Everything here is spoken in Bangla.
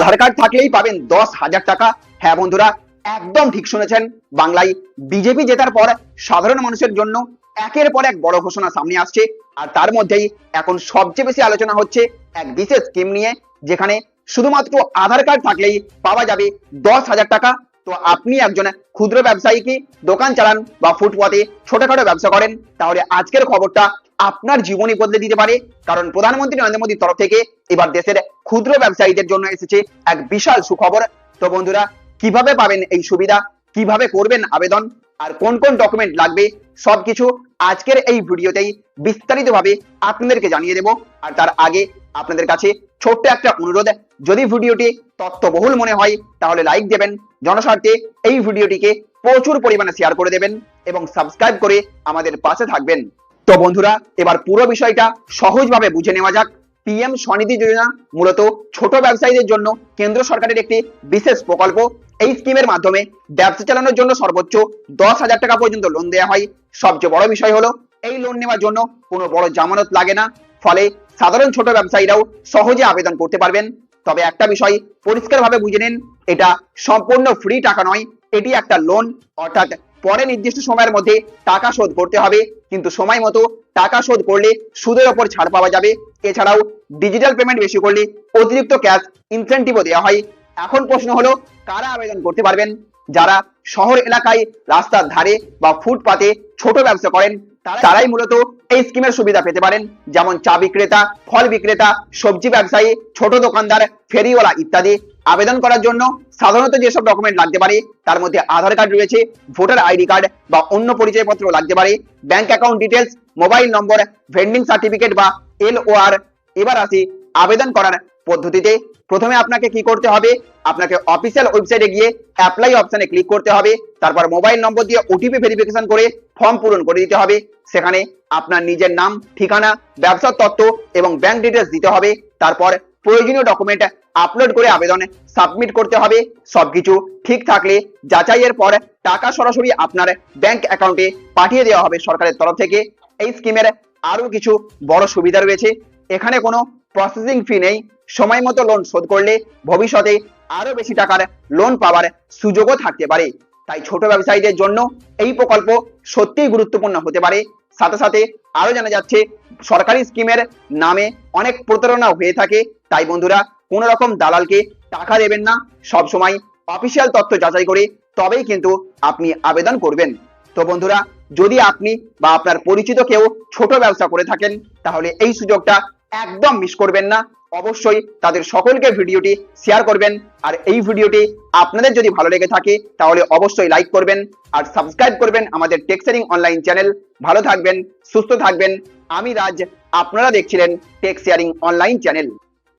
আধার কার্ড থাকলেই পাবেন 10,000 টাকা। হ্যাঁ বন্ধুরা, একদম ঠিক শুনেছেন। বাংলায় বিজেপি জেতার পর সাধারণ মানুষের জন্য একের পর এক বড় ঘোষণা সামনে আসছে। আর তার মধ্যেই এখন সবচেয়ে বেশি আলোচনা হচ্ছে এক বিশেষ স্কিম নিয়ে, যেখানে শুধুমাত্র আধার কার্ড থাকলেই পাওয়া যাবে 10,000 টাকা। তো আপনি একজন ক্ষুদ্র ব্যবসায়ী কি দোকান চালান বা ফুটপাতে ছোটখাটো ব্যবসা করেন, তাহলে আজকের খবরটা আপনার জীবনই বদলে দিতে পারে। কারণ প্রধানমন্ত্রী নরেন্দ্র মোদীর তরফ থেকে এবার দেশের ক্ষুদ্র ব্যবসায়ীদের জন্য এসেছে এক বিশাল সুখবর। তো বন্ধুরা, কিভাবে পাবেন এই সুবিধা, কিভাবে করবেন আবেদন, আর কোন কোন ডকুমেন্ট লাগবে, সবকিছু আজকের এই ভিডিওতেই বিস্তারিতভাবে আপনাদেরকে জানিয়ে দেব। আর তার আগে আপনাদের কাছে ছোট্ট একটা অনুরোধ, যদি ভিডিওটি তথ্যবহুল মনে হয় তাহলে লাইক দেবেন, জনস্বার্থে এই ভিডিওটিকে প্রচুর পরিমাণে শেয়ার করে দেবেন এবং সাবস্ক্রাইব করে আমাদের পাশে থাকবেন। তো বন্ধুরা, এবার পুরো বিষয়টা সহজভাবে বুঝে নেওয়া যাক। পিএম স্বনিধি যোজনা মূলত ছোট ব্যবসায়ীদের জন্য কেন্দ্র সরকারের একটি বিশেষ প্রকল্প। এই স্কিমের মাধ্যমে ব্যবসা চালানোর জন্য সর্বোচ্চ 10,000 টাকা পর্যন্ত লোন দেওয়া হয়। সবচেয়ে বড় বিষয় হলো এই লোন নেওয়ার জন্য কোনো বড় জামানত লাগে না, ফলে সাধারণ ছোট ব্যবসায়ীরাও সহজে আবেদন করতে পারবেন। তবে একটা বিষয় পরিষ্কারভাবে বুঝে নিন, এটা সম্পূর্ণ ফ্রি টাকা নয়, এটি একটা লোন। অর্থাৎ পরে নির্দিষ্ট সময়ের মধ্যে টাকা শোধ করতে হবে, কিন্তু সময় মতো টাকা শোধ করলে সুদের ওপর ছাড় পাওয়া যাবে। এছাড়াও ডিজিটাল পেমেন্ট বেশি করলে অতিরিক্ত ক্যাশ ইনসেন্টিভও দেওয়া হয়। এখন প্রশ্ন হলো, কারা আবেদন করতে পারবেন? যারা শহর এলাকায় রাস্তার ধারে বা ফুটপাতে ছোট ব্যবসা করেন, তারাই মূলত এই স্কিমের সুবিধা পেতে পারেন। যেমন চা বিক্রেতা, ফল বিক্রেতা, সবজি ব্যবসায়ী, ছোট দোকানদার, ফেরিওয়ালা ইত্যাদি। আবেদন করার জন্য সাধারণত যেসব ডকুমেন্ট লাগতে পারে তার মধ্যে আধার কার্ড রয়েছে, ভোটার আইডি কার্ড বা অন্য পরিচয়পত্র লাগতে পারে, ব্যাংক অ্যাকাউন্ট ডিটেলস, মোবাইল নম্বর, ভেন্ডিং সার্টিফিকেট বা এলওআর। এবার আসি আবেদন করার পদ্ধতিতে। প্রথমে আপনাকে কি করতে হবে, আপনাকে অফিসিয়াল ওয়েবসাইটে গিয়ে অ্যাপ্লাই অপশনে ক্লিক করতে হবে। তারপর মোবাইল নম্বর দিয়ে ওটিপি ভেরিফিকেশন করে ফর্ম পূরণ করে দিতে হবে। সেখানে আপনার নিজের নাম, ঠিকানা, ব্যবসার তথ্য এবং ব্যাংক ডিটেলস দিতে হবে। তারপর প্রয়োজনীয় ডকুমেন্ট আপলোড করে আবেদন সাবমিট করতে হবে। সবকিছু ঠিক থাকলে যাচাইয়ের পর টাকা সরাসরি আপনার ব্যাংক অ্যাকাউন্টে পাঠিয়ে দেওয়া হবে সরকারের তরফ থেকে। এই স্কিমের আরো কিছু বড় সুবিধা রয়েছে। এখানে কোনো প্রসেসিং ফি নেই। সময় মতো লোন শোধ করলে ভবিষ্যতে আরো বেশি টাকার লোন পাওয়ার সুযোগও থাকতে পারে। তাই ছোট ব্যবসায়ীদের জন্য এই প্রকল্প সত্যিই গুরুত্বপূর্ণ হতে পারে। সাথে সাথে আরো জানা যাচ্ছে, সরকারি স্কিমের নামে অনেক প্রতারণা হয়ে থাকে। তাই বন্ধুরা, কোন রকম দালালকে টাকা দেবেন না, সব সময় অফিসিয়াল তথ্য যাচাই করে তবেই কিন্তু আপনি আবেদন করবেন। তো বন্ধুরা, যদি আপনি বা আপনার পরিচিত কেউ ছোট ব্যবসা করে থাকেন, তাহলে এই সুযোগটা একদম মিস করবেন না। অবশ্যই তাদের সকলকে ভিডিওটি শেয়ার করবেন। আর এই ভিডিওটি আপনাদের যদি ভালো লেগে থাকে তাহলে অবশ্যই লাইক করবেন আর সাবস্ক্রাইব করবেন আমাদের টেক শেয়ারিং অনলাইন চ্যানেল। ভালো থাকবেন, সুস্থ থাকবেন। আমি রাজ, আপনারা দেখছিলেন টেক শেয়ারিং অনলাইন চ্যানেল।